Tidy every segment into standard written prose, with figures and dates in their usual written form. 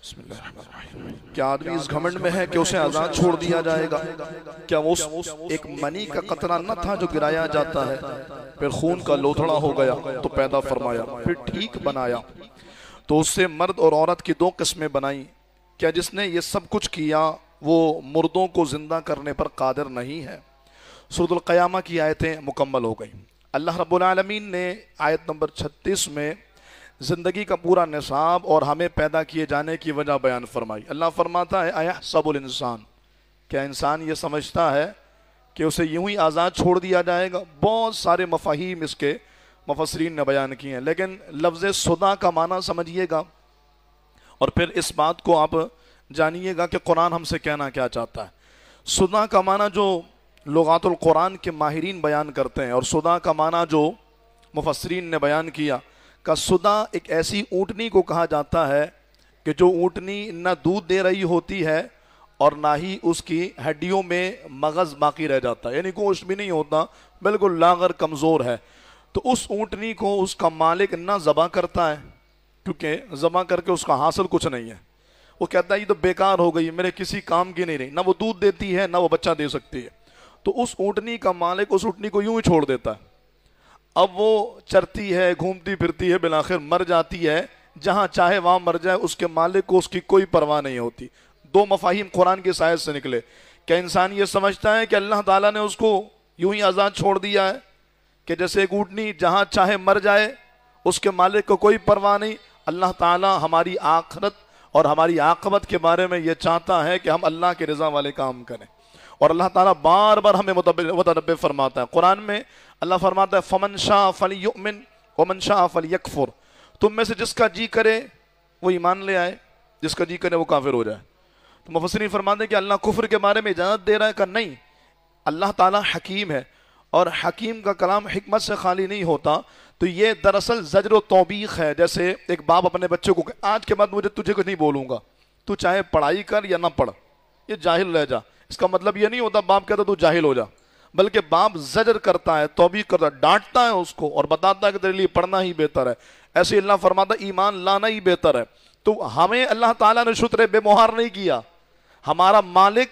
بسم اللہ الرحمن الرحیم۔ کیا آدمی اس گھمنڈ میں ہے کہ اسے آزاد چھوڑ دیا جائے گا؟ کیا وہ ایک منی کا قطرہ نہ تھا جو گرایا جاتا ہے، پھر خون کا لوتھڑا ہو گیا تو پیدا فرمایا، پھر ٹھیک بنایا تو اس سے مرد اور عورت کی دو قسمیں بنائیں؟ کیا جس نے یہ سب کچھ کیا وہ مردوں کو زندہ کرنے پر قادر نہیں ہے؟ سورۃ القیامہ کی آیتیں مکمل ہو گئیں۔ اللہ رب العالمین نے آیت نمبر 36 میں زندگی کا پورا نصاب اور ہمیں پیدا کیے جانے کی وجہ بیان فرمائی۔ اللہ فرماتا ہے ایحسب الانسان، کیا انسان یہ سمجھتا ہے کہ اسے یوں ہی آزاد چھوڑ دیا جائے گا؟ بہت سارے مفاہیم اس کے مفسرین نے بیان کیے ہیں، لیکن لفظ صدا کا معنی سمجھیے گا اور پھر اس بات کو آپ جانیے گا کہ قرآن ہم سے کہنا کیا چاہتا ہے۔ صدا کا معنی جو لغات القرآن کے ماہرین بیان کرتے ہیں اور صدا کا معنی جو مفسرین نے بیان کیا کہ صدا ایک ایسی اونٹنی کو کہا جاتا ہے کہ جو اونٹنی نہ دودھ دے رہی ہوتی ہے اور نہ ہی اس کی ہڈیوں میں مغز باقی رہ جاتا ہے، یعنی گوشت بھی نہیں ہوتا، بالکل لاغر کمزور ہے۔ تو اس اونٹنی کو اس کا مالک نہ ذبح کرتا ہے، کیونکہ ذبح کر کے اس کا حاصل کچھ نہیں ہے، وہ کہتا ہے یہ تو بیکار ہو گئی، میرے کسی کام کی نہیں رہی، نہ وہ دودھ دیتی ہے نہ وہ بچہ دے سکتی ہے۔ تو اس اونٹنی کا مالک اس اونٹنی کو یوں ہی چھوڑ دیتا ہے، اب وہ چرتی ہے، گھومتی پھرتی ہے، بالآخر مر جاتی ہے، جہاں چاہے وہاں مر جائے، اس کے مالک کو اس کی کوئی پرواہ نہیں ہوتی۔ دو مفاہیم قرآن کی آیت سے نکلے۔ کیا انسان یہ سمجھتا ہے کہ اللہ تعالیٰ نے اس کو یوں ہی آزاد چھوڑ دیا ہے کہ جیسے ایک اونٹنی جہاں چاہے مر جائے، اس کے مالک کو کوئی پرواہ نہیں؟ اللہ تعالیٰ ہماری آخرت اور ہماری عاقبت کے بارے میں یہ چاہتا ہے کہ ہم اللہ کے رضا والے کام کریں، اور اللہ تعالیٰ بار بار ہمیں متنبہ فرماتا ہے۔ قرآن میں اللہ فرماتا ہے فَمَنْ شَاءَ فَلْيُؤْمِنْ وَمَنْ شَاءَ فَلْيَكْفُرْ، تم میں سے جس کا جی کرے وہ ایمان لے آئے، جس کا جی کرے وہ کافر ہو جائے۔ تو مفسرین فرماتے ہیں کہ اللہ کفر کے بارے میں اجازت دے رہا ہے کہ نہیں، اللہ تعالیٰ حکیم ہے اور حکیم کا کلام حکمت سے خالی نہیں ہوتا۔ تو یہ دراصل زجر و توبیخ ہے، جیسے ایک باپ اپنے بچے کو کہ آج کے بعد مجھے تجھے کچھ نہیں بولوں گا، تو چاہے پڑھائی کر یا نہ پڑھ، یہ جاہل رہ جا۔ اس کا مطلب یہ نہیں ہوتا باپ کہتا تو جاہل ہو جا، بلکہ باپ زجر کرتا ہے، توبیخ کرتا ہے، ڈانٹتا ہے اس کو اور بتاتا ہے کہ تیرے لیے پڑھنا ہی بہتر ہے۔ ایسے اللہ فرماتا ہے ایمان لانا ہی بہتر ہے۔ تو ہمیں اللہ تعالیٰ نے شتر بے مہار نہیں کیا، ہمارا مالک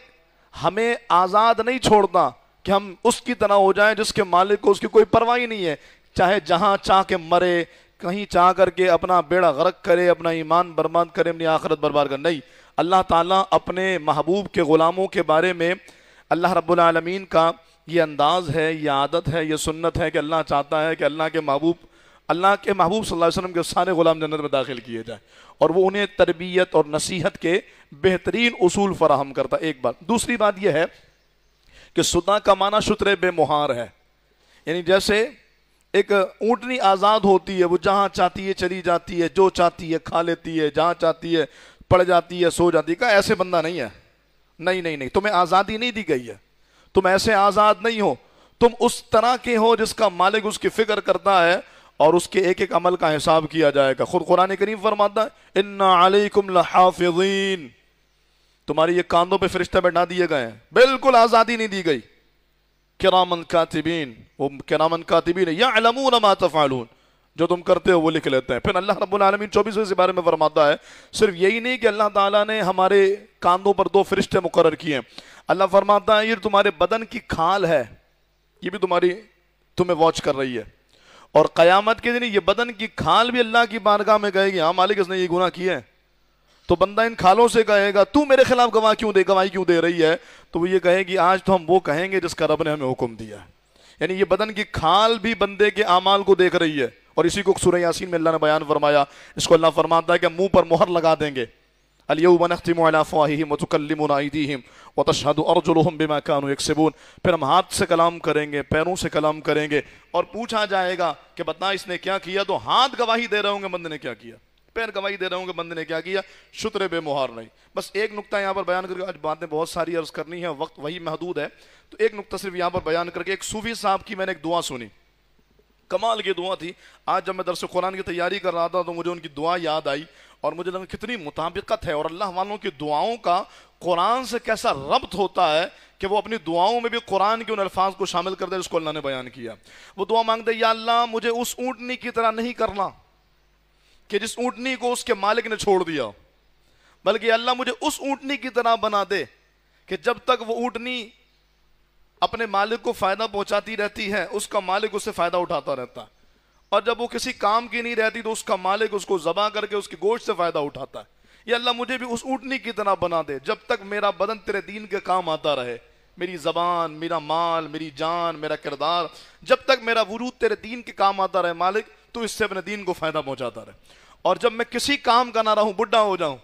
ہمیں آزاد نہیں چھوڑتا کہ ہم اس کی طرح ہو جائیں جس کے مالک کو اس کی کوئی پرواہ ہی نہیں ہے، چاہے جہاں چاہ کے مرے، کہیں چاہ کر کے اپنا بیڑا غرق کرے، اپنا ایمان برباد کرے، اپنی آخرت برباد کرے۔ نہیں، اللہ تعالیٰ اپنے محبوب کے غلاموں کے بارے میں اللہ رب العالمین کا یہ انداز ہے، یہ عادت ہے، یہ سنت ہے کہ اللہ چاہتا ہے کہ اللہ کے محبوب صلی اللہ علیہ وسلم کے سارے غلام جنت میں داخل کیے جائیں، اور وہ انہیں تربیت اور نصیحت کے بہترین اصول فراہم کرتا۔ ایک بات۔ دوسری بات یہ ہے کہ صدا کا معنی شتر بے مہار ہے، یعنی جیسے ایک اونٹنی آزاد ہوتی ہے، وہ جہاں چاہتی ہے چلی جاتی ہے، جو چاہتی ہے کھا لیتی ہے، جہاں چاہتی ہے پڑ جاتی ہے، سو جاتی ہے۔ کہا ایسے بندہ نہیں ہے، نہیں، تمہیں آزادی نہیں دی گئی ہے، تم ایسے آزاد نہیں ہو، تم اس طرح کے ہو جس کا مالک اس کی فکر کرتا ہے اور اس کے ایک ایک عمل کا حساب کیا جائے گا۔ خود قرآن کریم فرماتا ہے اِنَّ عَلَيْكُمْ لَحَافِظِينَ، تمہاری یہ کاندھوں پہ فرشتہ بیٹھا دیے گئے ہیں، بالکل آزادی نہیں دی گئی۔ کرامن کاتبین، وہ کرامن کاتبین یعلمون ما تفعلون، جو تم کرتے ہو وہ لکھ لیتے ہیں۔ پھر اللہ رب العالمین 24ویں سے بارے میں فرماتا ہے صرف یہی نہیں کہ اللہ تعالیٰ نے ہمارے کاندھوں پر 2 فرشتے مقرر کیے ہیں، اللہ فرماتا ہے یہ تمہارے بدن کی کھال ہے، یہ بھی تمہیں واچ کر رہی ہے، اور قیامت کے دن یہ بدن کی کھال بھی اللہ کی بارگاہ میں کہے گی ہاں مالک اس نے یہ گناہ کیا ہے، تو بندہ ان کھالوں سے کہے گا تو میرے خلاف گواہی کیوں دے رہی ہے؟ تو وہ یہ کہے گی آج تو ہم وہ کہیں گے جس کا رب نے ہمیں حکم دیا ہے۔ یعنی یہ بدن کی کھال بھی بندے کے اعمال کو دیکھ رہی ہے، اور اسی کو سورہ یاسین میں اللہ نے بیان فرمایا، اس کو اللہ فرماتا ہے کہ منہ پر مہر لگا دیں گے، اليوم نختم على افواههم وتكلمنا ايديهم وتشهد ارجلهم بما كانوا يكسبون، پھر ہم ہاتھ سے کلام کریں گے، پیروں سے کلام کریں گے، اور پوچھا جائے گا کہ بتا اس نے کیا کیا، تو ہاتھ گواہی دے رہے ہوں گے بندے نے کیا کیا، پیر گواہی دے رہے ہوں گے بندے نے کیا کیا، شتر بے مہار نہیں۔ بس ایک نقطہ یہاں پر بیان کر کے، آج باتیں بہت ساری عرض کرنی ہے، وقت وہی محدود ہے، تو ایک نقطہ صرف یہاں پر بیان کر کے، ایک صوفی صاحب کی میں نے ایک دعا سنی، کمال کی دعا تھی۔ آج جب میں درس قرآن کی تیاری کر رہا تھا تو مجھے ان کی دعا یاد آئی، اور مجھے لگا کتنی مطابقت ہے، اور اللہ والوں کی دعاؤں کا قرآن سے کیسا ربط ہوتا ہے کہ وہ اپنی دعاؤں میں بھی قرآن کے ان الفاظ کو شامل کر دے جس کو اللہ نے بیان کیا۔ وہ دعا مانگتے یا اللہ مجھے اس اونٹنی کی طرح نہیں کرنا کہ جس اونٹنی کو اس کے مالک نے چھوڑ دیا، بلکہ اللہ مجھے اس اونٹنی کی طرح بنا دے کہ جب تک وہ اونٹنی اپنے مالک کو فائدہ پہنچاتی رہتی ہے اس کا مالک اس سے فائدہ اٹھاتا رہتا ہے، اور جب وہ کسی کام کی نہیں رہتی تو اس کا مالک اس کو ذبح کر کے اس کے گوشت سے فائدہ اٹھاتا ہے۔ یا اللہ مجھے بھی اس اونٹنی کی طرح بنا دے جب تک میرا بدن تیرے دین کے کام آتا رہے، میری زبان، میرا مال، میری جان، میرا کردار، جب تک میرا وجود تیرے دین کے کام آتا رہے مالک، تو اس سے اپنے دین کو فائدہ پہنچاتا رہے۔ اور جب میں کسی کام کا نہ رہوں، بڈھا ہو جاؤں،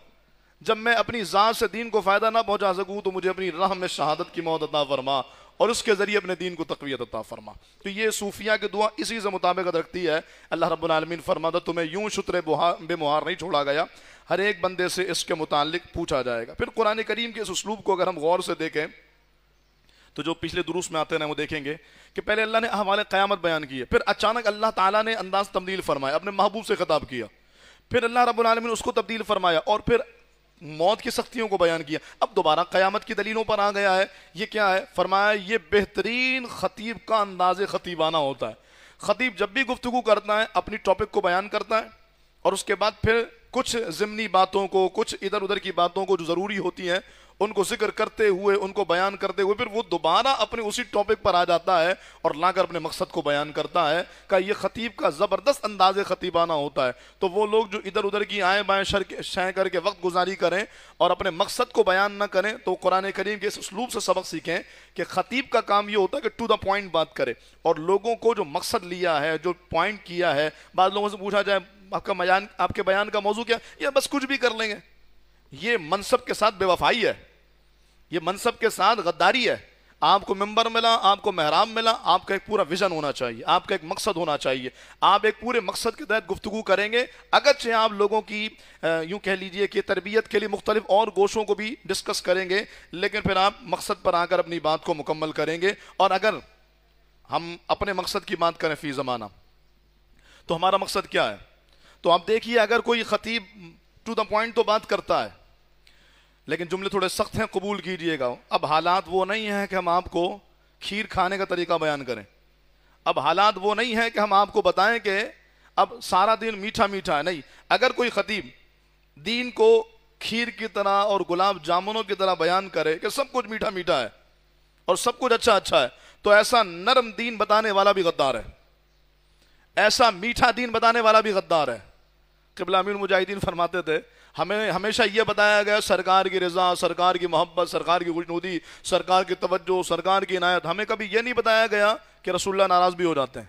جب میں اپنی ذات سے دین کو فائدہ نہ پہنچا سکوں، تو مجھے اپنی راہ میں شہادت کی موت عطا فرما اور اس کے ذریعے اپنے دین کو تقویت عطا فرما۔ تو یہ صوفیہ کی دعا اسی سے مطابقت رکھتی ہے۔ اللہ رب العالمین فرماتا تمہیں یوں شتر بے مہار نہیں چھوڑا گیا، ہر ایک بندے سے اس کے متعلق پوچھا جائے گا۔ پھر قرآن کریم کے اس اسلوب کو اگر ہم غور سے دیکھیں تو جو پچھلے دروس میں آتے ہیں وہ دیکھیں گے کہ پہلے اللہ نے احوال قیامت بیان کیے، پھر اچانک اللہ تعالیٰ نے انداز تبدیل فرمایا، اپنے محبوب سے خطاب کیا، پھر اللہ رب العالمین اس کو تبدیل فرمایا، اور پھر موت کی سختیوں کو بیان کیا، اب دوبارہ قیامت کی دلیلوں پر آ گیا ہے۔ یہ کیا ہے؟ فرمایا یہ بہترین خطیب کا انداز خطیبانہ ہوتا ہے۔ خطیب جب بھی گفتگو کرتا ہے اپنی ٹاپک کو بیان کرتا ہے، اور اس کے بعد پھر کچھ ضمنی باتوں کو، کچھ ادھر ادھر کی باتوں کو جو ضروری ہوتی ہیں ان کو ذکر کرتے ہوئے، ان کو بیان کرتے ہوئے پھر وہ دوبارہ اپنے اسی ٹاپک پر آ جاتا ہے اور لا کر اپنے مقصد کو بیان کرتا ہے۔ کہ یہ خطیب کا زبردست انداز خطیبانہ ہوتا ہے۔ تو وہ لوگ جو ادھر ادھر کی آئیں بائیں شیں کر کے وقت گزاری کریں اور اپنے مقصد کو بیان نہ کریں، تو قرآن کریم کے اس اسلوب سے سبق سیکھیں کہ خطیب کا کام یہ ہوتا ہے کہ ٹو دا پوائنٹ بات کرے، اور لوگوں کو جو مقصد لیا ہے، جو پوائنٹ کیا ہے، بعض لوگوں سے پوچھا جائے آپ کے بیان کا موضوع کیا، یہ بس کچھ بھی کر لیں گے۔ یہ منصب کے ساتھ بے وفائی ہے، یہ منصب کے ساتھ غداری ہے۔ آپ کو ممبر ملا، آپ کو محراب ملا، آپ کا ایک پورا ویژن ہونا چاہیے، آپ کا ایک مقصد ہونا چاہیے، آپ ایک پورے مقصد کے تحت گفتگو کریں گے۔ اگرچہ آپ لوگوں کی یوں کہہ لیجئے کہ تربیت کے لیے مختلف اور گوشوں کو بھی ڈسکس کریں گے، لیکن پھر آپ مقصد پر آ کر اپنی بات کو مکمل کریں گے۔ اور اگر ہم اپنے مقصد کی بات کریں فی زمانہ، تو ہمارا مقصد کیا ہے؟ تو آپ دیکھیے، اگر کوئی خطیب ٹو دا پوائنٹ تو بات کرتا ہے لیکن جملے تھوڑے سخت ہیں، قبول کیجئے گا۔ اب حالات وہ نہیں ہیں کہ ہم آپ کو کھیر کھانے کا طریقہ بیان کریں، اب حالات وہ نہیں ہیں کہ ہم آپ کو بتائیں کہ اب سارا دن میٹھا میٹھا ہے، نہیں۔ اگر کوئی خطیب دین کو کھیر کی طرح اور گلاب جامنوں کی طرح بیان کرے کہ سب کچھ میٹھا میٹھا ہے اور سب کچھ اچھا اچھا ہے، تو ایسا نرم دین بتانے والا بھی غدار ہے، ایسا میٹھا دین بتانے والا بھی غدار ہے۔ قبلہ امیر المجاہدین فرماتے تھے ہمیں ہمیشہ یہ بتایا گیا سرکار کی رضا، سرکار کی محبت، سرکار کی خوشنودی، سرکار کی توجہ، سرکار کی عنایت، ہمیں کبھی یہ نہیں بتایا گیا کہ رسول اللہ ناراض بھی ہو جاتے ہیں،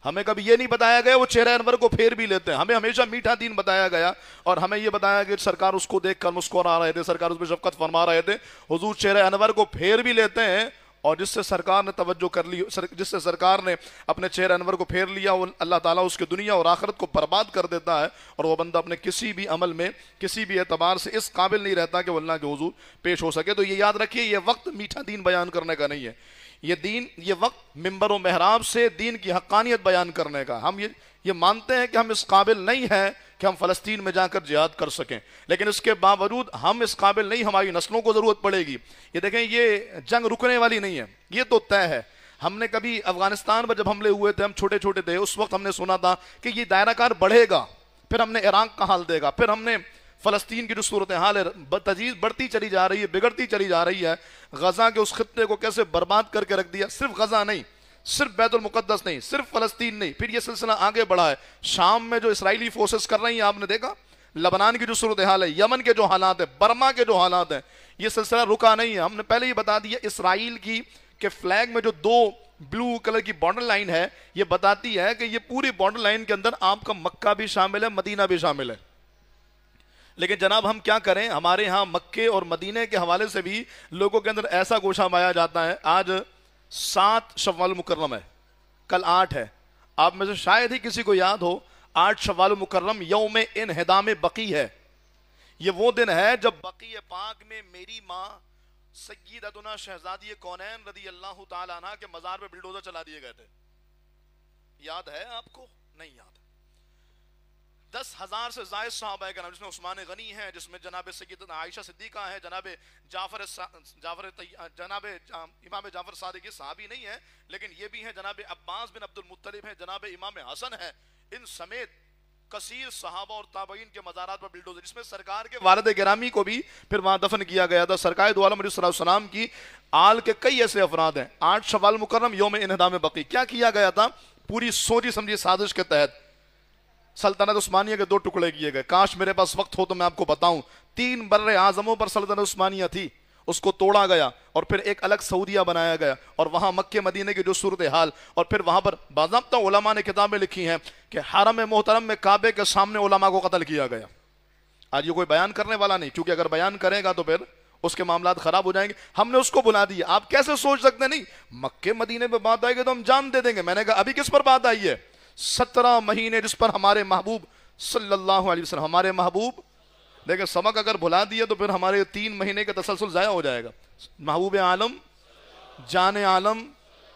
ہمیں کبھی یہ نہیں بتایا گیا وہ چہرہ انور کو پھیر بھی لیتے ہیں۔ ہمیں ہمیشہ میٹھا دین بتایا گیا، اور ہمیں یہ بتایا کہ سرکار اس کو دیکھ کر مسکرا رہے تھے، سرکار اس پہ شفقت فرما رہے تھے، حضور چہرہ انور کو پھیر بھی لیتے ہیں، اور جس سے سرکار نے توجہ کر لی، جس سے سرکار نے اپنے چہرہ انور کو پھیر لیا، وہ اللہ تعالیٰ اس کے دنیا اور آخرت کو برباد کر دیتا ہے، اور وہ بندہ اپنے کسی بھی عمل میں کسی بھی اعتبار سے اس قابل نہیں رہتا کہ وہ اللہ کے حضور پیش ہو سکے۔ تو یہ یاد رکھیے، یہ وقت میٹھا دین بیان کرنے کا نہیں ہے، یہ وقت منبر و محراب سے دین کی حقانیت بیان کرنے کا۔ ہم یہ مانتے ہیں کہ ہم اس قابل نہیں ہیں کہ ہم فلسطین میں جا کر جہاد کر سکیں، لیکن اس کے باوجود ہم اس قابل نہیں، ہماری نسلوں کو ضرورت پڑے گی۔ یہ دیکھیں، یہ جنگ رکنے والی نہیں ہے، یہ تو طے ہے۔ ہم نے کبھی افغانستان پر جب حملے ہوئے تھے، ہم چھوٹے چھوٹے تھے، اس وقت ہم نے سنا تھا کہ یہ دائرہ کار بڑھے گا، پھر ہم نے عراق کا حال دیکھا، پھر ہم نے فلسطین کی جو صورتحال ہے تجویز بڑھتی چلی جا رہی ہے، بگڑتی چلی جا رہی ہے، غزہ کے اس خطے کو کیسے برباد کر کے رکھ دیا۔ صرف غزہ نہیں، صرف بیت المقدس نہیں، صرف فلسطین نہیں، پھر یہ سلسلہ آگے بڑھا ہے۔ شام میں جو اسرائیلی فورسز کر رہی ہیں آپ نے دیکھا، لبنان کی جو صورتحال ہے، یمن کے جو حالات ہیں، برما کے جو حالات ہیں، یہ سلسلہ رکا نہیں ہے۔ ہم نے پہلے ہی بتا دیا، اسرائیل کی کہ فلیگ میں جو دو بلو کلر کی بارڈر لائن ہے، یہ بتاتی ہے کہ یہ پوری بارڈر لائن کے اندر آپ کا مکہ بھی شامل ہے، مدینہ بھی شامل ہے۔ لیکن جناب ہم کیا کریں، ہمارے ہاں مکے اور مدینے کے حوالے سے بھی لوگوں کے اندر ایسا گوشہ پایا جاتا ہے۔ آج 7 شوال مکرم ہے، کل 8 ہے، آپ میں سے شاید ہی کسی کو یاد ہو 8 شوال مکرم یوم انہدام بقی ہے۔ یہ وہ دن ہے جب بقی پاک میں میری ماں سیدتنا شہزادی کونین رضی اللہ تعالی عنہ کے مزار پہ بلڈوزر چلا دیے گئے تھے۔ یاد ہے آپ کو؟ نہیں یاد۔ 10,000 سے زائد صحابہ کرام، جس میں عثمان غنی ہیں، جس میں جناب سیدتنا عائشہ صدیقہ ہیں، جناب امام جعفر صادق، یہ صحابی نہیں ہے لیکن یہ بھی ہیں، جناب عباس بن عبد المطلب ہیں، جناب امام حسن ہیں، ان سمیت کثیر صحابہ اور تابعین کے مزارات پر بلڈوزر، جس میں سرکار کے والد گرامی کو بھی پھر وہاں دفن کیا گیا تھا۔ سرکار دو عالم علیہ السلام کی آل کے کئی ایسے افراد ہیں۔ 8 شوال مکرم یوم انہدام بقی کیا کیا گیا تھا؟ پوری سوچی سمجھی سازش کے تحت سلطنت عثمانیہ کے 2 ٹکڑے کیے گئے۔ کاش میرے پاس وقت ہو تو میں آپ کو بتاؤں، 3 بر اعظموں پر سلطنت عثمانیہ تھی، اس کو توڑا گیا اور پھر ایک الگ سعودیہ بنایا گیا، اور وہاں مکہ مدینے کی جو صورتحال، اور پھر وہاں پر باضابطہ علماء نے کتابیں لکھی ہیں کہ حرم محترم میں کعبے کے سامنے علماء کو قتل کیا گیا۔ آج یہ کوئی بیان کرنے والا نہیں، کیونکہ اگر بیان کرے گا تو پھر اس کے معاملات خراب ہو جائیں گے۔ ہم نے اس کو بلا دیا، آپ کیسے سوچ سکتے؟ نہیں مکہ مدینے پہ بات آئے گی تو ہم جان دے دیں گے۔ میں نے کہا ابھی کس پر بات آئی ہے؟ 17 مہینے جس پر ہمارے محبوب صلی اللہ علیہ وسلم، ہمارے محبوب، لیکن سبق اگر بھلا دیا تو پھر ہمارے 3 مہینے کا تسلسل ضائع ہو جائے گا۔ محبوب عالم، جان عالم،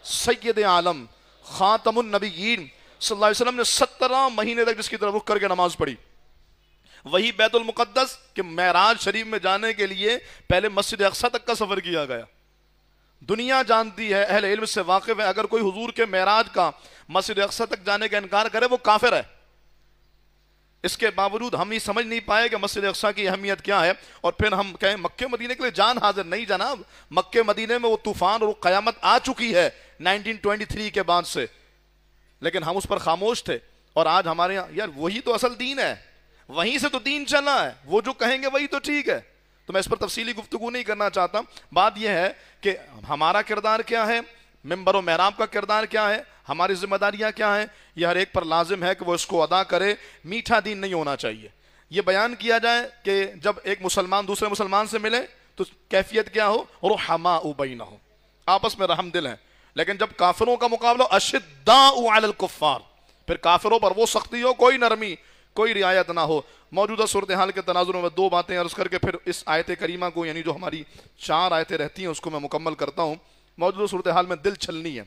سید عالم، خاتم النبیین صلی اللہ علیہ وسلم نے 17 مہینے تک جس کی طرف رخ کر کے نماز پڑھی۔ وہی بیت المقدس کہ معراج شریف میں جانے کے لیے پہلے مسجد اقصی تک کا سفر کیا گیا۔ دنیا جانتی ہے، اہل علم سے واقف ہے، اگر کوئی حضور کے معراج کا مسجد اقصی تک جانے کا انکار کرے وہ کافر ہے۔ اس کے باوجود ہم یہ سمجھ نہیں پائے کہ مسجد اقصی کی اہمیت کیا ہے، اور پھر ہم کہیں مکہ مدینے کے لیے جان حاضر۔ نہیں جناب، مکہ مدینے میں وہ طوفان اور وہ قیامت آ چکی ہے 1923 کے بعد سے، لیکن ہم اس پر خاموش تھے۔ اور آج ہمارے یہاں یار وہی تو اصل دین ہے، وہیں سے تو دین چلا ہے، وہ جو کہیں گے وہی تو ٹھیک ہے۔ تو میں اس پر تفصیلی گفتگو نہیں کرنا چاہتا۔ بات یہ ہے کہ ہمارا کردار کیا ہے، ممبر و محراب کا کردار کیا ہے، ہماری ذمہ داریاں کیا ہیں، یہ ہر ایک پر لازم ہے کہ وہ اس کو ادا کرے۔ میٹھا دین نہیں ہونا چاہیے۔ یہ بیان کیا جائے کہ جب ایک مسلمان دوسرے مسلمان سے ملے تو کیفیت کیا ہو؟ رحماء بینہم، آپس میں رحم دل ہیں۔ لیکن جب کافروں کا مقابلہ اشداء علی الکفار، پھر کافروں پر وہ سختی ہو، کوئی نرمی، کوئی رعایت نہ ہو۔ موجودہ صورتحال کے تناظر میں 2 باتیں عرض کر کے پھر اس آیت کریمہ کو، یعنی جو ہماری 4 آیتیں رہتی ہیں، اس کو میں مکمل کرتا ہوں۔ موجودہ صورتحال میں دل چھلنی ہے۔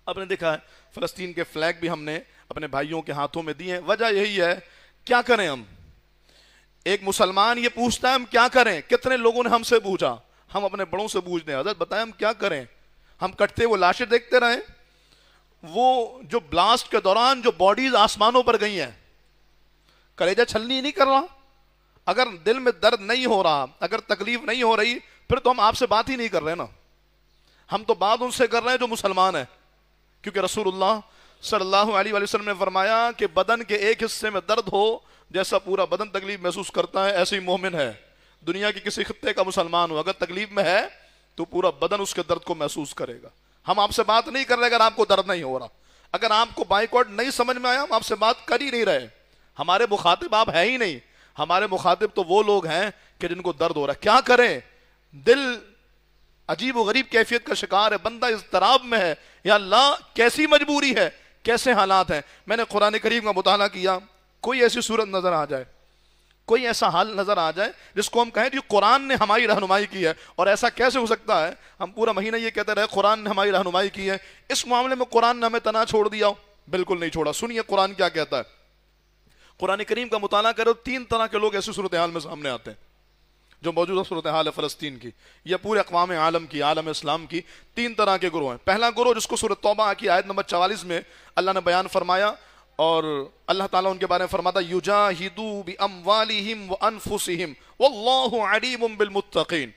آپ نے دیکھا ہے فلسطین کے فلیگ بھی ہم نے اپنے بھائیوں کے ہاتھوں میں دیے ہیں۔ وجہ یہی ہے، کیا کریں ہم؟ ایک مسلمان یہ پوچھتا ہے ہم کیا کریں؟ کتنے لوگوں نے ہم سے پوچھا، ہم اپنے بڑوں سے پوچھتے ہیں حضرت بتائیں ہم کیا کریں؟ ہم کٹتے وہ لاشیں دیکھتے رہیں؟ وہ جو بلاسٹ کے دوران جو باڈیز آسمانوں پر گئی ہیں، کلیجہ چھلنی نہیں کر رہا؟ اگر دل میں درد نہیں ہو رہا، اگر تکلیف نہیں ہو رہی، پھر تو ہم آپ سے بات ہی نہیں کر رہے نا۔ ہم تو بات ان سے کر رہے ہیں جو مسلمان ہیں، کیونکہ رسول اللہ صلی اللہ علیہ وسلم نے فرمایا کہ بدن کے ایک حصے میں درد ہو، جیسا پورا بدن تکلیف محسوس کرتا ہے ایسے ہی مومن ہے۔ دنیا کی کسی خطے کا مسلمان ہو، اگر تکلیف میں ہے تو پورا بدن اس کے درد کو محسوس کرے گا۔ ہم آپ سے بات نہیں کر رہے اگر آپ کو درد نہیں ہو رہا، اگر آپ کو بائیکاٹ نہیں سمجھ میں آیا، ہم آپ سے بات کر ہی نہیں رہے۔ ہمارے مخاطب آپ ہے ہی نہیں، ہمارے مخاطب تو وہ لوگ ہیں کہ جن کو درد ہو رہا ہے۔ کیا کریں؟ دل عجیب و غریب کیفیت کا شکار ہے، بندہ اضطراب میں ہے۔ یا اللہ کیسی مجبوری ہے، کیسے حالات ہیں۔ میں نے قرآن کریم کا مطالعہ کیا، کوئی ایسی صورت نظر آ جائے، کوئی ایسا حال نظر آ جائے جس کو ہم کہیں کہ قرآن نے ہماری رہنمائی کی ہے، اور ایسا کیسے ہو سکتا ہے؟ ہم پورا مہینہ یہ کہتے رہے قرآن نے ہماری رہنمائی کی ہے، اس معاملے میں قرآن نے ہمیں تنہا چھوڑ دیا ہو؟ بالکل نہیں چھوڑا۔ سنیے قرآن کیا کہتا ہے۔ قرآن کریم کا مطالعہ کرو، 3 طرح کے لوگ ایسی صورتحال میں سامنے آتے ہیں جو موجودہ صورتحال ہے فلسطین کی یا پورے اقوام عالم کی، عالم اسلام کی۔ 3 طرح کے گروہ ہیں۔ پہلا گروہ جس کو سورۃ توبہ کی آیت نمبر 44 میں اللہ نے بیان فرمایا، اور اللہ تعالیٰ ان کے بارے میں فرماتا یجاہدوا باموالہم وانفسہم واللہ علیم بالمتقین،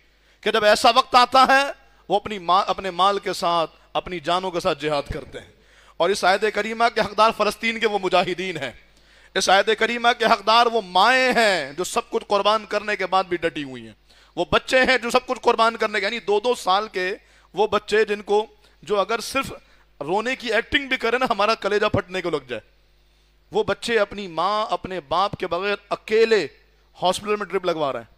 کہ جب ایسا وقت آتا ہے وہ اپنے مال کے ساتھ، اپنی جانوں کے ساتھ جہاد کرتے ہیں۔ اور اس آیت کریمہ کے حقدار فلسطین کے وہ مجاہدین ہیں، اس آیت کریمہ کے حقدار وہ مائیں ہیں جو سب کچھ قربان کرنے کے بعد بھی ڈٹی ہوئی ہیں، وہ بچے ہیں جو سب کچھ قربان کرنے کے، یعنی 2-2 سال کے وہ بچے جن کو، جو اگر صرف رونے کی ایکٹنگ بھی کرے نا ہمارا کلیجہ پھٹنے کو لگ جائے، وہ بچے اپنی ماں اپنے باپ کے بغیر اکیلے ہاسپٹل میں ڈرپ لگوا رہے ہیں۔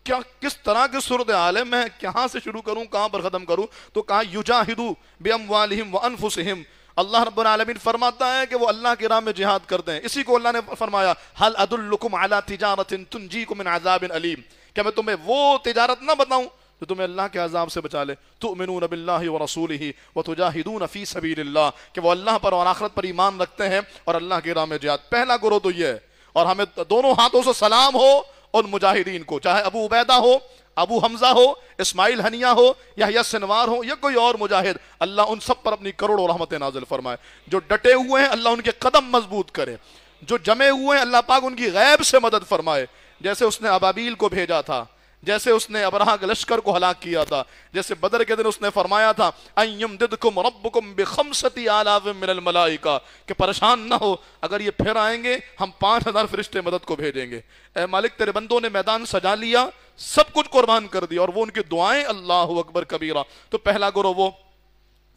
کیا کس طرح کی صورتحال ہے؟ میں کہاں سے شروع کروں، کہاں پر ختم کروں؟ تو کہا یجاہدوا باموالہم وانفسہم، اللہ رب العالمین فرماتا ہے کہ وہ اللہ کی راہ میں جہاد کرتے ہیں۔ اسی کو اللہ نے فرمایا هل ادلکم علی تجارۃ تنجیکم من عذاب علیم، کیا میں تمہیں وہ تجارت نہ بتاؤں جو تمہیں اللہ کے عذاب سے بچا لے؟ تؤمنون باللہ ورسولہ وتجاہدون فی سبیل اللہ، کہ وہ اللہ پر اور آخرت پر ایمان رکھتے ہیں اور اللہ کی راہ میں جہاد۔ پہلا گروہ تو یہ ہے، اور ہمیں دونوں ہاتھوں سے سلام ہو ان مجاہدین کو، چاہے ابو عبیدہ ہو، ابو حمزہ ہو، اسماعیل ہنیہ ہو، یحییٰ سنوار ہو، یا کوئی اور مجاہد، اللہ ان سب پر اپنی کروڑوں رحمتیں نازل فرمائے۔ جو ڈٹے ہوئے ہیں اللہ ان کے قدم مضبوط کرے۔ جو جمے ہوئے ہیں اللہ پاک ان کی غیب سے مدد فرمائے، جیسے اس نے ابابیل کو بھیجا تھا، جیسے اس نے ابرہہ کے لشکر کو ہلاک کیا تھا، جیسے بدر کے دن اس نے فرمایا تھا ان یمددکم ربکم بخمسۃ آلاف من الملائکہ، کہ پریشان نہ ہو، اگر یہ پھر آئیں گے ہم 5000 فرشتے مدد کو بھیجیں گے۔ اے مالک تیرے بندوں نے میدان سجا لیا، سب کچھ قربان کر دیا، اور وہ ان کی دعائیں اللہ اکبر کبیرہ۔ تو پہلا گروہ وہ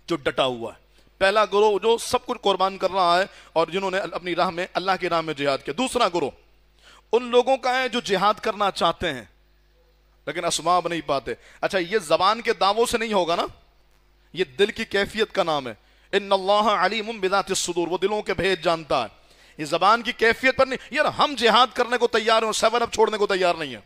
جو ڈٹا ہوا ہے، پہلا گروہ جو سب کچھ قربان کر رہا ہے اور جنہوں نے اپنی راہ میں اللہ کی راہ میں جہاد کیا۔ دوسرا گروہ ان لوگوں کا ہے جو جہاد کرنا چاہتے ہیں لیکن اسباب نہیں پاتے۔ اچھا یہ زبان کے دعووں سے نہیں ہوگا نا، یہ دل کی کیفیت کا نام ہے۔ ان اللہ علیم بذات الصدور، وہ دلوں کے بھید جانتا ہے، یہ زبان کی کیفیت پر نہیں۔ یار ہم جہاد کرنے کو تیار ہیں، 7 اپ چھوڑنے کو تیار نہیں ہیں،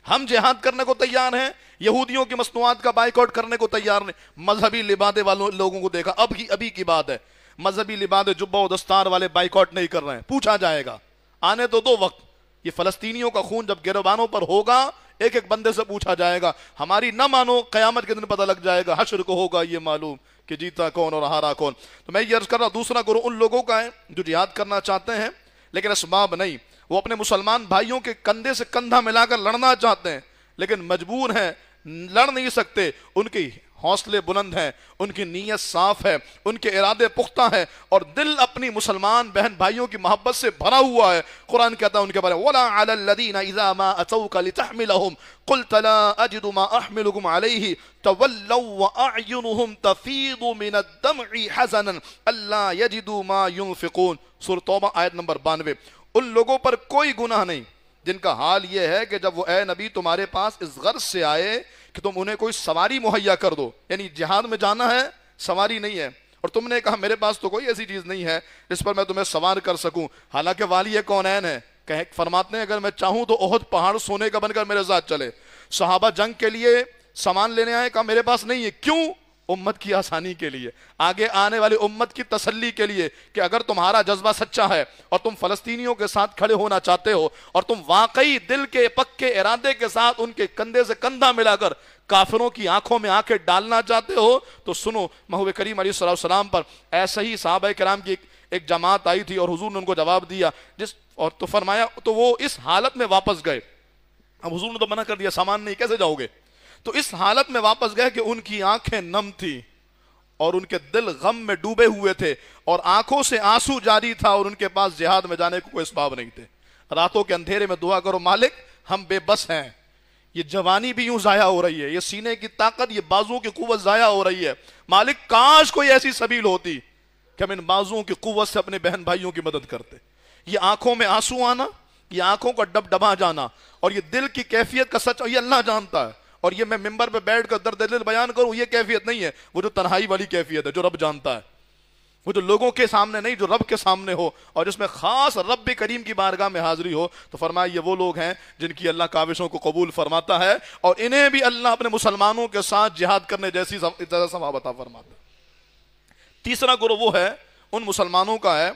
ہم جہاد کرنے کو تیار ہیں، یہودیوں کی مصنوعات کا بائیکاٹ کرنے کو تیار نہیں۔ مذہبی لبادے والوں لوگوں کو دیکھا، ابھی کی بات ہے، مذہبی لبادے جبہ و دستار والے بائیکاٹ نہیں کر رہے ہیں، پوچھا جائے گا، آنے تو دو وقت، یہ فلسطینیوں کا خون جب گریبانوں پر ہوگا ایک ایک بندے سے پوچھا جائے گا، ہماری نہ مانو قیامت کے دن پتہ لگ جائے گا، حشر کو ہوگا یہ معلوم کہ جیتا کون اور ہارا کون۔ تو میں یہ عرض کر رہا ہوں دوسرا گروہ ان لوگوں کا ہے جو جہاد کرنا چاہتے ہیں لیکن اسباب نہیں، وہ اپنے مسلمان بھائیوں کے کندھے سے کندھا ملا کر لڑنا چاہتے ہیں لیکن مجبور ہیں، لڑ نہیں سکتے، ان کی حوصلے بلند ہیں، ان کی نیت صاف ہے، ان کے ارادے پختہ ہیں اور دل اپنی مسلمان بہن بھائیوں کی محبت سے بھرا ہوا ہے۔ قرآن کہتا ہے ان کے بارے میں وَلَا عَلَى الَّذِينَ إِذَا مَا أَتَوْكَ لِتَحْمِلَهُمْ قُلْتَ لَا أَجِدُ مَا أَحْمِلُكُمْ عَلَيْهِ تَوَلَّوْا وَأَعْيُنُهُمْ تَفِيضُ مِنَ الدَّمْعِ حَزَنًا أَلَّا يَجِدُوا مَا يُنْفِقُونَ۔ سورۃ توبہ آیت نمبر 92۔ ان لوگوں پر کوئی گناہ نہیں جن کا حال یہ ہے کہ جب وہ اے نبی تمہارے پاس اس غرض سے آئے کہ تم انہیں کوئی سواری مہیا کر دو، یعنی جہاد میں جانا ہے، سواری نہیں ہے، اور تم نے کہا میرے پاس تو کوئی ایسی چیز نہیں ہے اس پر میں تمہیں سوار کر سکوں، حالانکہ والی کونین ہے، فرماتے ہیں اگر میں چاہوں تو احد پہاڑ سونے کا بن کر میرے ساتھ چلے۔ صحابہ جنگ کے لیے سامان لینے آئے، کہا میرے پاس نہیں ہے، کیوں؟ امت کی آسانی کے لیے، آگے آنے والی امت کی تسلی کے لیے کہ اگر تمہارا جذبہ سچا ہے اور تم فلسطینیوں کے ساتھ کھڑے ہونا چاہتے ہو اور تم واقعی دل کے پکے ارادے کے ساتھ ان کے کندھے سے کندھا ملا کر کافروں کی آنکھوں میں آنکھیں ڈالنا چاہتے ہو تو سنو، محبوب کریم علیہ السلام پر ایسا ہی صحابہ کرام کی ایک جماعت آئی تھی اور حضور نے ان کو جواب دیا اور تو فرمایا تو وہ اس حالت میں واپس گئے۔ اب حضور نے تو منع کر دیا سامان نہیں، کیسے جاؤ گے؟ تو اس حالت میں واپس گئے کہ ان کی آنکھیں نم تھی اور ان کے دل غم میں ڈوبے ہوئے تھے اور آنکھوں سے آنسو جاری تھا اور ان کے پاس جہاد میں جانے کو کوئی اسباب نہیں تھے۔ راتوں کے اندھیرے میں دعا کرو مالک ہم بے بس ہیں، یہ جوانی بھی یوں ضائع ہو رہی ہے، یہ سینے کی طاقت، یہ بازوں کی قوت ضائع ہو رہی ہے، مالک کاش کوئی ایسی سبیل ہوتی کہ ہم ان بازوں کی قوت سے اپنے بہن بھائیوں کی مدد کرتے۔ یہ آنکھوں میں آنسو آنا، یہ آنکھوں کا ڈبڈبا جانا اور یہ دل کی کیفیت کا سچ، یہ اللہ جانتا ہے، اور یہ میں ممبر پہ بیٹھ کر درد دل بیان کروں یہ کیفیت نہیں ہے، وہ جو تنہائی والی کیفیت ہے جو رب جانتا ہے، وہ جو لوگوں کے سامنے نہیں جو رب کے سامنے ہو اور جس میں خاص رب کریم کی بارگاہ میں حاضری ہو۔ تو فرمایا یہ وہ لوگ ہیں جن کی اللہ کاوشوں کو قبول فرماتا ہے اور انہیں بھی اللہ اپنے مسلمانوں کے ساتھ جہاد کرنے جیسی ثواب عطا فرماتا ہے۔ تیسرا گروہ وہ ہے ان مسلمانوں کا ہے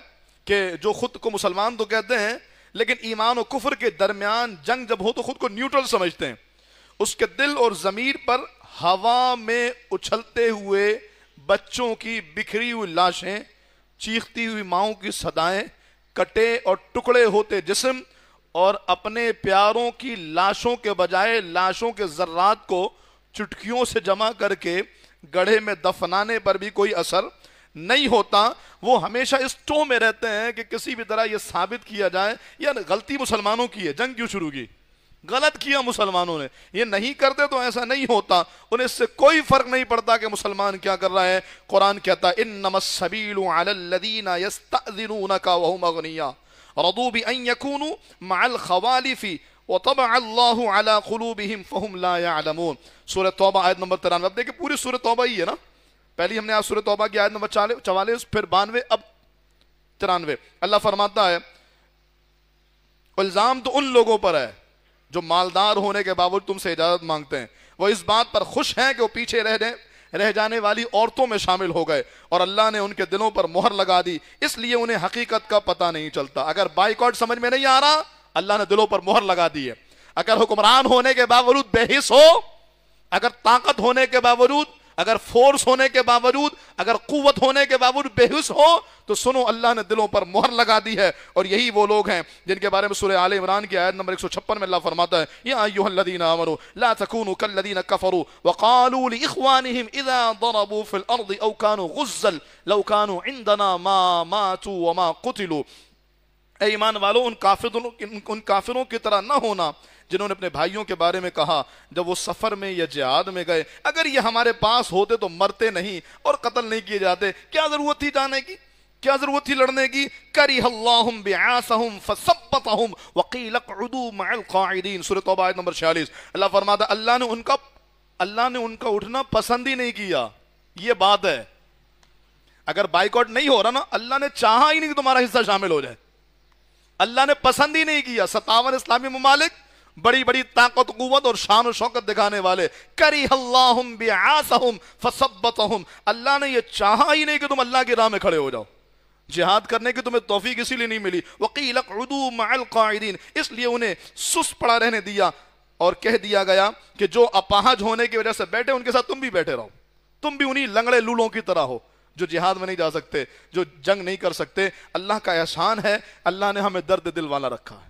کہ جو خود کو مسلمان تو کہتے ہیں لیکن ایمان و کفر کے درمیان جنگ جب ہو تو خود کو نیوٹرل سمجھتے ہیں، اس کے دل اور ضمیر پر ہوا میں اچھلتے ہوئے بچوں کی بکھری ہوئی لاشیں، چیختی ہوئی ماؤں کی صدائیں، کٹے اور ٹکڑے ہوتے جسم اور اپنے پیاروں کی لاشوں کے بجائے لاشوں کے ذرات کو چٹکیوں سے جمع کر کے گڑھے میں دفنانے پر بھی کوئی اثر نہیں ہوتا۔ وہ ہمیشہ اس ٹو میں رہتے ہیں کہ کسی بھی طرح یہ ثابت کیا جائے یا غلطی مسلمانوں کی ہے، جنگ کیوں شروع کی، غلط کیا مسلمانوں نے، یہ نہیں کرتے تو ایسا نہیں ہوتا، انہیں اس سے کوئی فرق نہیں پڑتا کہ مسلمان کیا کر رہا ہے۔ قرآن کہتا ہے انما السبیل علی الذین یستأذنونک وهم اغنیاء رضوا بان یکونوا مع الخوالف وطبع اللہ علی قلوبہم فهم لا يعلمون۔ سورۃ توبہ آیت نمبر 93۔ اب دیکھیں پوری سورۃ توبہ ہی ہے نا، پہلی ہم نے آج سورۃ توبہ کی آیت نمبر 44 پھر 92 اب 93۔ اللہ فرماتا ہے الزام تو ان لوگوں پر ہے جو مالدار ہونے کے باوجود تم سے اجازت مانگتے ہیں، وہ اس بات پر خوش ہیں کہ وہ پیچھے رہ جانے والی عورتوں میں شامل ہو گئے اور اللہ نے ان کے دلوں پر مہر لگا دی اس لیے انہیں حقیقت کا پتہ نہیں چلتا۔ اگر بائیکاٹ سمجھ میں نہیں آ رہا اللہ نے دلوں پر مہر لگا دی ہے۔ اگر حکمران ہونے کے باوجود بے حس ہو، اگر طاقت ہونے کے باوجود اگر فورس ہونے کے باوجود، اگر قوت ہونے کے باوجود بے حس ہو تو سنو اللہ نے دلوں پر مہر لگا دی ہے. اور یہی وہ لوگ ہیں جن کے بارے میں سورہ آل عمران کی آیت نمبر 156 میں اللہ فرماتا ہے یا ایھا الذین آمنوا لا تکونوا کالذین کفروا وقالوا لاخوانهم اذا ضربوا في الارض او كانوا غزا لو كانوا عندنا ما ماتوا وما قتلوا. اے ایمان والو، ان کافروں کی طرح نہ ہونا جنہوں نے اپنے بھائیوں کے بارے میں کہا جب وہ سفر میں یا جہاد میں گئے اگر یہ ہمارے پاس ہوتے تو مرتے نہیں اور قتل نہیں کیے جاتے. کیا ضرورت تھی جانے کی، کیا ضرورت تھی لڑنے کی؟ کرہ اللہ بعاثہم فثبتہم وقیل اقعدوا مع القاعدین. سورۃ توبہ آیت نمبر 46. اللہ فرماتا اللہ نے ان کا اٹھنا پسند ہی نہیں کیا. یہ بات ہے، اگر بائیکاٹ نہیں ہو رہا نا، اللہ نے چاہا ہی نہیں کہ تمہارا حصہ شامل ہو جائے. اللہ نے پسند ہی نہیں کیا. 57 اسلامی ممالک، بڑی بڑی طاقت قوت اور شان و شوکت دکھانے والے، کرہ اللہ بعاثہم فثبتہم، اللہ نے یہ چاہا ہی نہیں کہ تم اللہ کی راہ میں کھڑے ہو جاؤ. جہاد کرنے کی تمہیں توفیق اسی لیے نہیں ملی. وقیل اقعدوا مع القاعدین، اس لیے انہیں سست پڑا رہنے دیا اور کہہ دیا گیا کہ جو اپاہج ہونے کی وجہ سے بیٹھے ان کے ساتھ تم بھی بیٹھے رہو. تم بھی انہی لنگڑے لولوں کی طرح ہو جو جہاد میں نہیں جا سکتے، جو جنگ نہیں کر سکتے. اللہ کا احسان ہے، اللہ نے ہمیں درد دل والا رکھا ہے.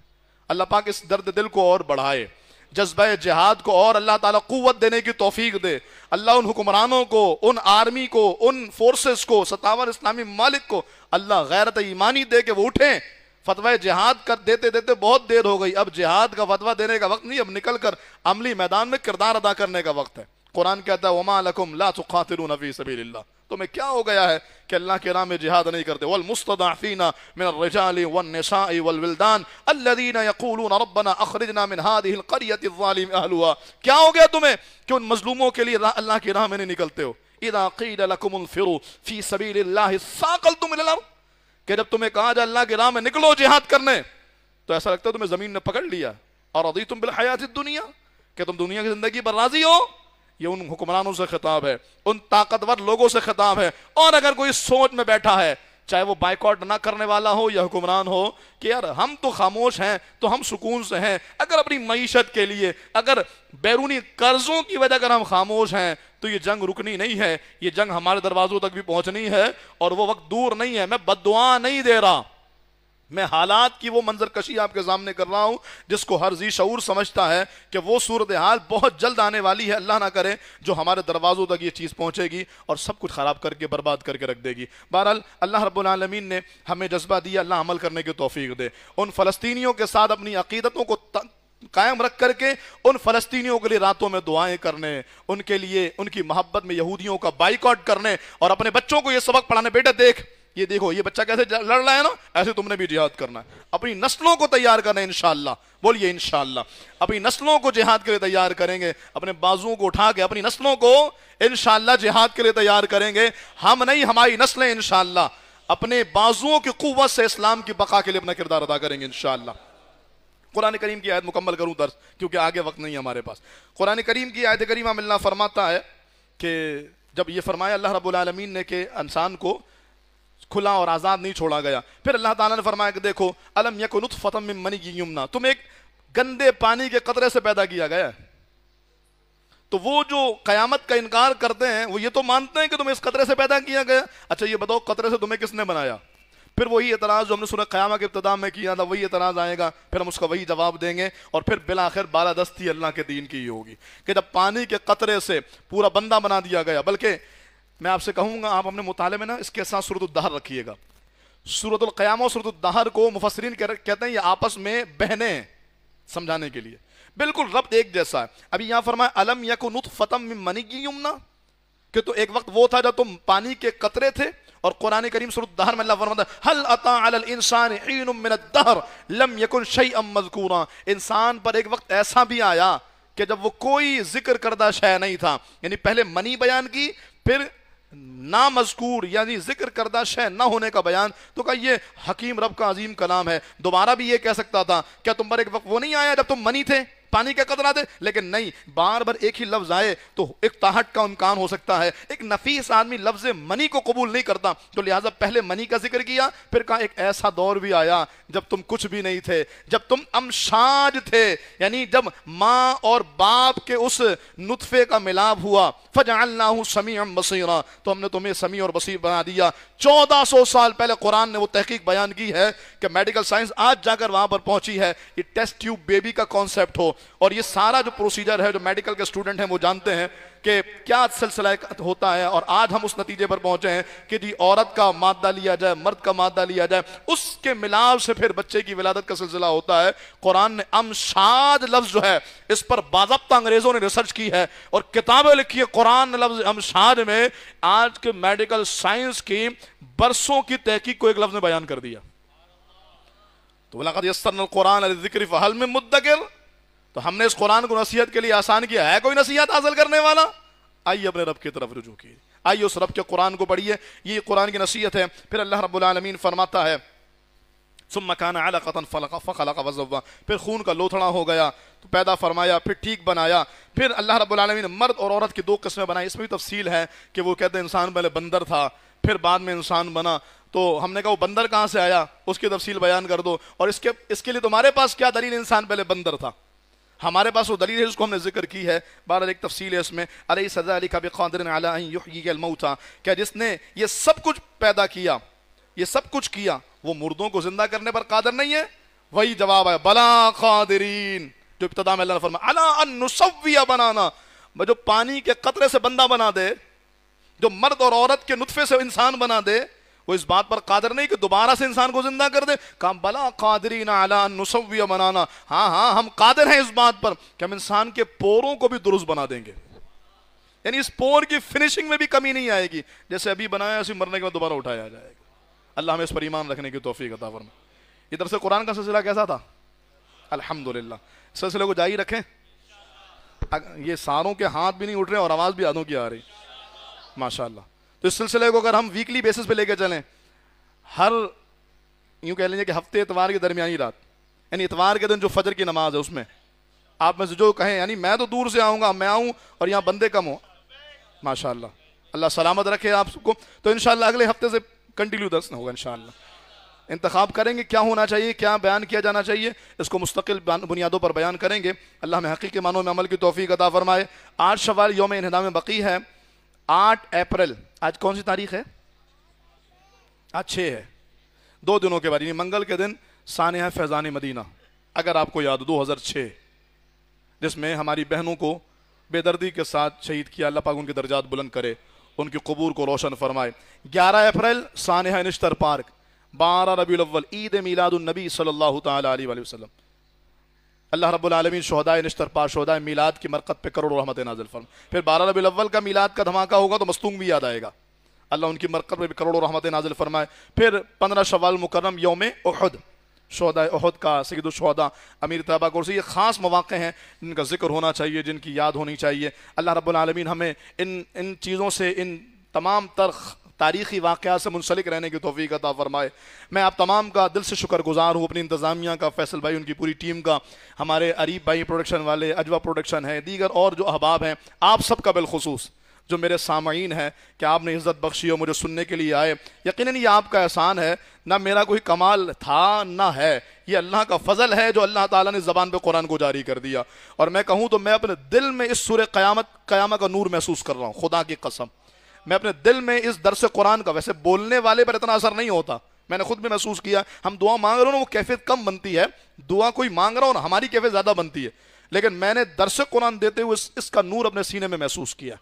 اللہ پاک اس درد دل کو اور بڑھائے، جذبہ جہاد کو اور اللہ تعالیٰ قوت دینے کی توفیق دے. اللہ ان حکمرانوں کو، ان آرمی کو، ان فورسز کو، 57 اسلامی ممالک کو اللہ غیرت ایمانی دے کہ وہ اٹھیں. فتوہ جہاد کر دیتے دیتے بہت دیر ہو گئی. اب جہاد کا فتوہ دینے کا وقت نہیں، اب نکل کر عملی میدان میں کردار ادا کرنے کا وقت ہے. قرآن کہتا ہے وَمَا لَكُمْ لَا تُقَاتِلُونَ فِي سَبِيلِ اللَّهِ، تمہیں کیا ہو گیا ہے کہ اللہ کے راہ میں جہاد نہیں کرتے. وَالْمُسْتَضْعَفِينَ مِنَ الرِّجَالِ وَالنِّسَاءِ وَالْوِلْدَانِ الَّذِينَ يَقُولُونَ رَبَّنَا أَخْرِجْنَا مِنْ هَذِهِ الْقَرْيَةِ الظَّالِمِ أَهْلُهَا. کیا ہو گیا تمہیں کہ ان مظلوموں کے لیے اللہ کی راہ میں نہیں نکلتے ہو؟ إِذَا قِيلَ لَكُمُ انفِرُوا فِي سَبِيلِ اللَّهِ ثَاقَلْتُمْ إِلَى الْأَرْضِ، کہ جب تمہیں کہا جائے اللہ کی راہ میں نکلو جہاد کرنے تو ایسا لگتا ہے تمہیں زمین نے پکڑ لیا. أَرَضِيتُمْ بِالْحَيَاةِ الدُّنْيَا، کہ تم دنیا کی زندگی پر راضی ہو. یہ ان حکمرانوں سے خطاب ہے، ان طاقتور لوگوں سے خطاب ہے. اور اگر کوئی سوچ میں بیٹھا ہے، چاہے وہ بائیکاٹ نہ کرنے والا ہو یا حکمران ہو، کہ یار ہم تو خاموش ہیں تو ہم سکون سے ہیں، اگر اپنی معیشت کے لیے، اگر بیرونی قرضوں کی وجہ اگر ہم خاموش ہیں تو یہ جنگ رکنی نہیں ہے، یہ جنگ ہمارے دروازوں تک بھی پہنچنی ہے اور وہ وقت دور نہیں ہے. میں بد دعا نہیں دے رہا، میں حالات کی وہ منظر کشی آپ کے سامنے کر رہا ہوں جس کو ہر ذی شعور سمجھتا ہے کہ وہ صورتحال بہت جلد آنے والی ہے، اللہ نہ کرے، جو ہمارے دروازوں تک یہ چیز پہنچے گی اور سب کچھ خراب کر کے برباد کر کے رکھ دے گی. بہرحال اللہ رب العالمین نے ہمیں جذبہ دیا، اللہ عمل کرنے کی توفیق دے. ان فلسطینیوں کے ساتھ اپنی عقیدتوں کو قائم رکھ کر کے ان فلسطینیوں کے لیے راتوں میں دعائیں کرنے، ان کے لیے ان کی محبت میں یہودیوں کا بائیکاٹ کرنے اور اپنے بچوں کو یہ سبق پڑھانے، بیٹا دیکھ یہ دیکھو یہ بچہ کیسے لڑ رہا ہے نا، ایسے تم نے بھی جہاد کرنا ہے. اپنی نسلوں کو تیار کرنا ہے انشاءاللہ. بولیے انشاءاللہ. اپنی نسلوں کو جہاد کے لیے تیار کریں گے، اپنے بازوؤں کو اٹھا کے اپنی نسلوں کو انشاءاللہ جہاد کے لیے تیار کریں گے. ہم نہیں، ہماری نسلیں انشاءاللہ اپنے بازوؤں کی قوت سے اسلام کی بقا کے لیے اپنا کردار ادا کریں گے انشاءاللہ. قرآن کریم کی آیت مکمل کروں درس، کیونکہ آگے وقت نہیں ہے ہمارے پاس. قرآن کریم کی آیت کریمہ میں اللہ فرماتا ہے کہ جب یہ فرمایا اللہ رب العالمین نے کہ انسان کو کھلا اور آزاد نہیں چھوڑا گیا، پھر اللہ تعالیٰ نے فرمایا کہ دیکھو الم یک نطفۃ من منی یمنی، تم ایک گندے پانی کے قطرے سے پیدا کیا گیا ہے. تو وہ جو قیامت کا انکار کرتے ہیں وہ یہ تو مانتے ہیں کہ تمہیں اس قطرے سے پیدا کیا گیا. اچھا یہ بتاؤ قطرے سے تمہیں کس نے بنایا؟ پھر وہی اعتراض جو ہم نے سورہ قیامہ کے ابتدا میں کیا تھا وہی اعتراض آئے گا، پھر ہم اس کا وہی جواب دیں گے اور پھر بالآخر بالادستی اللہ کے دین کی ہی ہوگی کہ جب پانی کے قطرے سے پورا بندہ بنا دیا گیا. بلکہ میں آپ سے کہوں گا آپ اپنے مطالعے میں نا اس کے ساتھ سورۃ الدہر رکھیے گا. سورۃ القیامہ اور سورۃ الدہر کو مفسرین کہتے ہیں یہ آپس میں بہنیں ہیں سمجھانے کے لیے، بالکل ربط ایک جیسا ہے. ابھی یہاں فرمایا الم یک نطفۃ من منی یمنی، کہ تو ایک وقت وہ تھا جب تم پانی کے قطرے تھے. اور قرآن کریم سورۃ الدہر میں اللہ فرماتا ہے هل اتى على الانسان حين من الدهر لم يكن شيئا مذكورا، انسان پر ایک وقت ایسا بھی آیا کہ جب وہ کوئی ذکر کردہ شے نہیں تھا. یعنی پہلے منی بیان کی، پھر نامذکور یعنی ذکر کردہ شے نہ ہونے کا بیان. تو کہا یہ حکیم رب کا عظیم کلام ہے. دوبارہ بھی یہ کہہ سکتا تھا کیا تم پر ایک وقت وہ نہیں آیا جب تم منی تھے، پانی کا قطرہ دے، لیکن نہیں، بار بار ایک ہی لفظ آئے تو اقتحاٹ کا امکان ہو سکتا ہے، ایک نفیس آدمی لفظ منی کو قبول نہیں کرتا، تو لہٰذا پہلے منی کا ذکر کیا، پھر کہا ایک ایسا دور بھی آیا جب تم کچھ بھی نہیں تھے، جب تم امشاج تھے، یعنی جب ماں اور باپ کے اس نطفے کا ملاپ ہوا، فجعلناہ سمیعا بصیرا، تو ہم نے تمہیں سمیع اور بصیر بنا دیا۔ 1400 سال پہلے قرآن نے وہ تحقیق بیان کی ہے کہ میڈیکل سائنس آج جا کر وہاں پر پہنچی ہے، یہ ٹیسٹ ٹیوب بیبی کا کانسیپٹ ہو، اور یہ سارا جو پروسیجر ہے، جو میڈیکل کے اسٹوڈنٹ ہیں وہ جانتے ہیں کہ کیا سلسلہ ہوتا ہے، اور آج ہم اس نتیجے پر پہنچے ہیں کہ جی عورت کا مادہ لیا جائے، مرد کا مادہ لیا جائے، اس کے ملاپ سے پھر بچے کی ولادت کا سلسلہ ہوتا ہے۔ قرآن نے امشاد لفظ جو ہے اس پر باضابطہ انگریزوں نے ریسرچ کی ہے اور کتابیں لکھی ہے، قرآن نے لفظ امشاد میں آج کے میڈیکل سائنس کی برسوں کی تحقیق کو ایک لفظ میں بیان کر دیا۔ تو وَلَقَدْ يَسَّرْنَا الْقُرْآنَ لِلذِّكْرِ فَهَلْ مِن مُدَّكِرٍ، تو ہم نے اس قرآن کو نصیحت کے لیے آسان کیا ہے، کوئی نصیحت حاصل کرنے والا؟ آئیے اپنے رب کی طرف رجوع کیجیے، آئیے اس رب کے قرآن کو پڑھیے، یہ قرآن کی نصیحت ہے۔ پھر اللہ رب العالمین فرماتا ہے ثم كان علقة فخلق فسوى، پھر خون کا لوتھڑا ہو گیا تو پیدا فرمایا، پھر ٹھیک بنایا۔ پھر اللہ رب العالمین نے مرد اور عورت کی دو قسمیں بنائی، اس میں بھی تفصیل ہے کہ وہ کہتے ہیں انسان پہلے بندر تھا پھر بعد میں انسان بنا، تو ہم نے کہا وہ بندر کہاں سے آیا، اس کی تفصیل بیان کر دو، اور اس کے لیے تمہارے پاس کیا دلیل انسان پہلے بندر تھا؟ ہمارے پاس وہ دلیل ہے جس کو ہم نے ذکر کی ہے، بہرحال ایک تفصیل ہے اس میں، الیس ذلک بقادر علی ان یحیی الموتى، کیا جس نے یہ سب کچھ پیدا کیا، یہ سب کچھ کیا، وہ مردوں کو زندہ کرنے پر قادر نہیں ہے؟ وہی جواب ہے بلا قادرین، جو ابتدا میں اللہ نے فرمایا الا ان نسوی بنانا، جو پانی کے قطرے سے بندہ بنا دے، جو مرد اور عورت کے نطفے سے انسان بنا دے، وہ اس بات پر قادر نہیں کہ دوبارہ سے انسان کو زندہ کر دے؟ کہا بلا قادرین علی ان نسوی بنانا، ہاں ہم قادر ہیں اس بات پر کہ ہم انسان کے پوروں کو بھی درست بنا دیں گے، یعنی اس پور کی فنشنگ میں بھی کمی نہیں آئے گی، جیسے ابھی بنایا اسی مرنے کے بعد دوبارہ اٹھایا جائے گا۔ اللہ ہمیں اس پر ایمان رکھنے کی توفیق عطا فرمائے۔ یہ درس قرآن کا سلسلہ کیسا تھا؟ الحمدللہ، سلسلے کو جاری رکھیں، یہ ساروں کے ہاتھ بھی نہیں اٹھ رہے اور آواز بھی ہاتھوں کی آ رہی، ماشاءاللہ۔ تو اس سلسلے کو اگر ہم ویکلی بیسس پہ لے کے چلیں، ہر یوں کہہ لیجیے کہ ہفتے اتوار کی درمیانی رات، یعنی اتوار کے دن جو فجر کی نماز ہے اس میں آپ میں سے جو کہیں، یعنی میں تو دور سے آؤں گا، میں آؤں اور یہاں بندے کم ہوں، ماشاءاللہ، اللہ سلامت رکھے آپ سب کو۔ تو انشاءاللہ اگلے ہفتے سے کنٹینیو درس ہوگا انشاءاللہ، انتخاب کریں گے کیا ہونا چاہیے، کیا بیان کیا جانا چاہیے، اس کو مستقل بنیادوں پر بیان کریں گے۔ اللہ ہمیں حقیقی معنوں میں عمل کی توفیق عطا فرمائے۔ 8 شوال یوم انہدام بقی ہے، 8 اپریل، آج کون سی تاریخ ہے؟ آج 6 ہے، 2 دنوں کے بعد، یعنی منگل کے دن سانحہ فیضان مدینہ، اگر آپ کو یاد ہو 2006، جس میں ہماری بہنوں کو بے دردی کے ساتھ شہید کیا، اللہ پاک ان کے درجات بلند کرے، ان کی قبور کو روشن فرمائے۔ 11 اپریل سانحہ نشتر پارک، 12 ربیع الاول عید میلاد النبی صلی اللہ تعالی علیہ وآلہ وسلم۔ اللہ رب العالمین شہدائے نشتر پار، شہدائے میلاد کی مرقت پہ کروڑوں رحمت نازل فرمائے۔ پھر 12 ربیع الاول کا میلاد کا دھماکہ ہوگا تو مستونگ بھی یاد آئے گا، اللہ ان کی مرقت پہ بھی کروڑوں رحمت نازل فرمائے۔ پھر 15 شوال مکرم یوم احد، شہدائے احد کا سید الشہداء امیر طیبہ کورسی، یہ خاص مواقع ہیں جن کا ذکر ہونا چاہیے، جن کی یاد ہونی چاہیے۔ اللہ رب العالمین ہمیں ان چیزوں سے، ان تمام تر تاریخی واقعات سے منسلک رہنے کی توفیق عطا فرمائے۔ میں آپ تمام کا دل سے شکر گزار ہوں، اپنی انتظامیہ کا، فیصل بھائی ان کی پوری ٹیم کا، ہمارے عریب بھائی پروڈکشن والے، اجوا پروڈکشن ہے، دیگر اور جو احباب ہیں، آپ سب کا بالخصوص جو میرے سامعین ہیں کہ آپ نے عزت بخشی اور مجھے سننے کے لیے آئے۔ یقیناً یہ آپ کا احسان ہے، نہ میرا کوئی کمال تھا نہ ہے، یہ اللہ کا فضل ہے جو اللہ تعالیٰ نے زبان پہ قرآن کو جاری کر دیا۔ اور میں کہوں تو میں اپنے دل میں اس سورہ قیامہ کا نور محسوس کر رہا ہوں، خدا کی قسم، میں اپنے دل میں اس درس قرآن کا، ویسے بولنے والے پر اتنا اثر نہیں ہوتا، میں نے خود بھی محسوس کیا، ہم دعا مانگ رہے ہیں وہ کیفیت کم بنتی ہے، دعا کوئی مانگ رہا ہوں اور ہماری کیفیت زیادہ بنتی ہے، لیکن میں نے درس قرآن دیتے ہوئے اس کا نور اپنے سینے میں محسوس کیا۔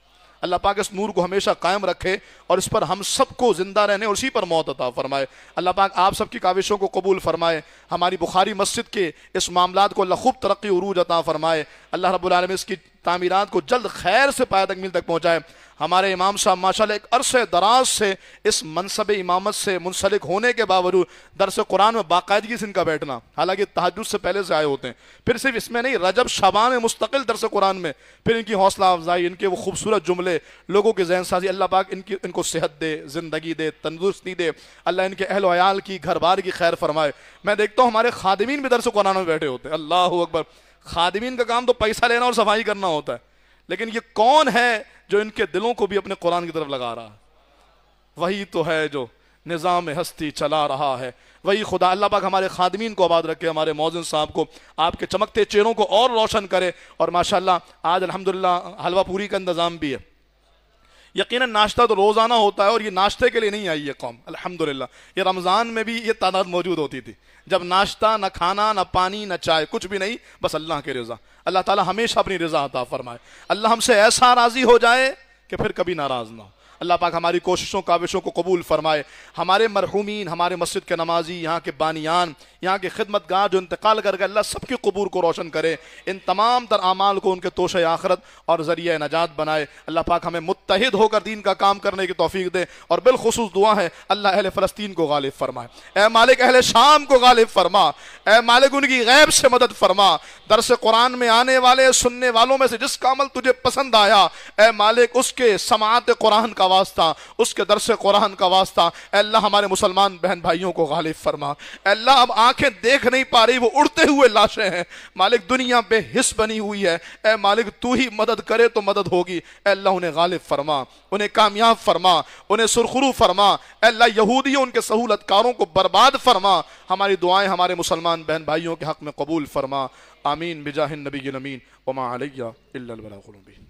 اللہ پاک اس نور کو ہمیشہ قائم رکھے اور اس پر ہم سب کو زندہ رہنے اور اسی پر موت عطا فرمائے۔ اللہ پاک آپ سب کی کاوشوں کو قبول فرمائے، ہماری بخاری مسجد کے اس معاملات کو اللہ خوب ترقی عروج عطا فرمائے۔ اللہ رب العالمین اس کی تعمیرات کو جلد خیر سے پایہ تکمیل تک پہنچائے۔ ہمارے امام صاحب ماشاءاللہ ایک عرصے دراز سے اس منصب امامت سے منسلک ہونے کے باوجود درس قرآن میں باقاعدگی سے ان کا بیٹھنا، حالانکہ تہجد سے پہلے سے آئے ہوتے ہیں، پھر صرف اس میں نہیں، رجب شعبان میں مستقل درس قرآن میں، پھر ان کی حوصلہ افزائی، ان کے وہ خوبصورت جملے، لوگوں کی ذہن سازی، اللہ پاک ان کو صحت دے، زندگی دے، تندرستی دے، اللہ ان کے اہل و عیال کی، گھر بار کی خیر فرمائے۔ میں دیکھتا ہوں ہمارے خادمین بھی درس قرآن میں بیٹھے ہوتے ہیں، اللہ اکبر، خادمین کا کام تو پیسہ لینا اور صفائی کرنا ہوتا ہے، لیکن یہ کون ہے جو ان کے دلوں کو بھی اپنے قرآن کی طرف لگا رہا ہے؟ وہی تو ہے جو نظام ہستی چلا رہا ہے، وہی خدا۔ اللہ پاک ہمارے خادمین کو آباد رکھے، ہمارے مؤذن صاحب کو آپ کے چمکتے چہروں کو اور روشن کرے، اور ماشاءاللہ آج الحمدللہ حلوہ پوری کا انتظام بھی ہے۔ یقیناً ناشتہ تو روزانہ ہوتا ہے، اور یہ ناشتے کے لیے نہیں آئی یہ قوم، الحمدللہ۔ یہ رمضان میں بھی یہ تعداد موجود ہوتی تھی، جب ناشتہ نہ کھانا نہ پانی نہ چائے، کچھ بھی نہیں، بس اللہ کی رضا۔ اللہ تعالی ہمیشہ اپنی رضا عطا فرمائے، اللہ ہم سے ایسا راضی ہو جائے کہ پھر کبھی ناراض نہ ہو۔ اللہ پاک ہماری کوششوں کاوشوں کو قبول فرمائے، ہمارے مرحومین، ہمارے مسجد کے نمازی، یہاں کے بانیان، یہاں کے خدمتگار جو انتقال کر گئے، اللہ سب کی قبور کو روشن کرے، ان تمام تر اعمال کو ان کے توشہ آخرت اور ذریعہ نجات بنائے۔ اللہ پاک ہمیں متحد ہو کر دین کا کام کرنے کی توفیق دے، اور بالخصوص دعا ہے اللہ اہل فلسطین کو غالب فرمائے، اے مالک اہل شام کو غالب فرما، اے مالک ان کی غیب سے مدد فرما۔ درس قرآن میں آنے والے سننے والوں میں سے جس کا عمل تجھے پسند آیا، اے مالک اس کے سماعت قرآن کا واسطہ، اس کے درس قرآن کا واسطہ، اے اللہ ہمارے مسلمان بہن بھائیوں کو غالب فرما۔ اے اللہ اب آنکھیں دیکھ نہیں پا رہی، وہ اڑتے ہوئے لاشیں ہیں، مالک دنیا بے حس بنی ہوئی ہے، اے مالک تو ہی مدد کرے تو مدد ہوگی۔ اے اللہ انہیں غالب فرما، انہیں کامیاب فرما، انہیں سرخرو فرما۔ اے اللہ یہودیوں ان کے سہولت کاروں کو برباد فرما۔ ہماری دعائیں ہمارے مسلمان بہن بھائیوں کے حق میں قبول فرما، آمین بجاہ النبی الامین، وما علیہ الا البلاغ المبین۔